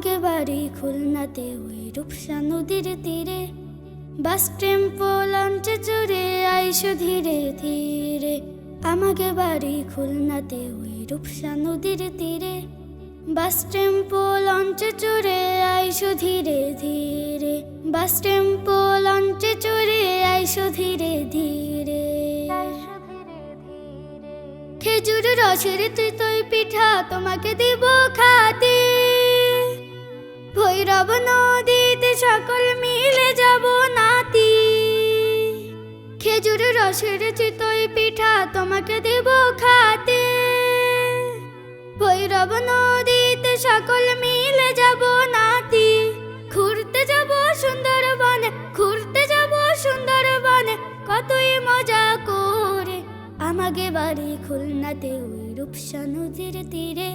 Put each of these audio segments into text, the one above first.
আমাকে বাড়ি খুলনাতে ওই রূপসা নদীর তীরে, বাস টেম্পো লঞ্চে চড়ে আইসো ধীরে ধীরে। আমাকে বাড়ি খুলনাতে ওই রূপসা নদীর তীরে, বাস টেম্পো লঞ্চে চড়ে আইসো ধীরে ধীরে। বাস টেম্পো লঞ্চে চড়ে আইসো ধীরে ধীরে। খেজুর রসের চিতই পিঠা তোমাকে দিব খাতে, ভৈরব নদীতে সকল মিলে যাব নাতি। খেজুর রসের চিতই পিঠা তোমাকে দিব খাতে, ভৈরব নদীতে সকল মিলে যাব নাতি। ঘুরতে যাব সুন্দরবনে, ঘুরতে যাব সুন্দরবনে, কতই মজা করে। আমাকে বাড়ি খুলনাতে ওই রূপসা নদীর তীরে,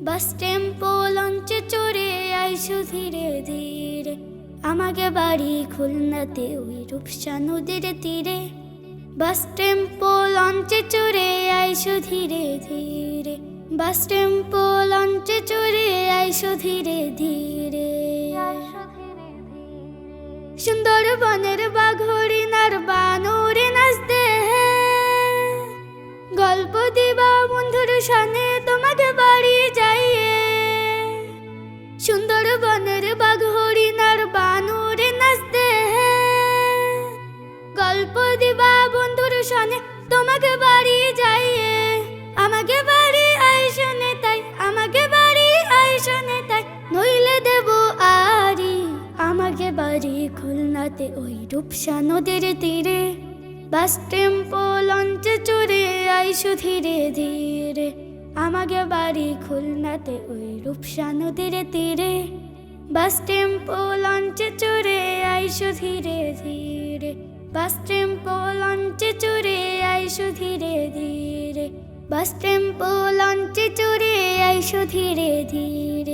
বাস টেম্পো লঞ্চে চড়ে আইসো ধীরে ধীরে। আমাকে বাড়ি খুলনাতে ওই রূপসা নদীর তীরে, বাস টেম্পো লঞ্চে চড়ে আইসো ধীরে ধীরে। বাস টেম্পো লঞ্চে চড়ে আইসো ধীরে ধীরে। সুন্দরবনের বাঘ হরিণার বানরে নাচতে, গল্প দিবা বন্ধুর সামনে তোমাকে বাড়ি যাইয়ে। সুন্দরবনের বাঘ হরিণার বানরে নাচতে, গল্প দিবা বন্ধুর সামনে তোমাকে বাড়ি যাইয়ে। আমাকে বাড়ি আইসনে তাই, আমাকে বাড়ি আইসনে তাই, নইলে দেব আরি। আমাকে বাড়ি খুলনাতে ওই রূপসা নদীর তীরে, বাস টেম্পো লঞ্চে চড়ে আইসো ধীরে ধীরে। আমাকে বাড়ি খুলনাতে ওই রূপসা নদীর তীরে, বাস টেম্পো লঞ্চে চড়ে আইসো ধীরে ধীরে। বাস টেম্পো লঞ্চে চড়ে আইসো ধীরে ধীরে। বাস টেম্পো লঞ্চে চড়ে আইসো ধীরে ধীরে।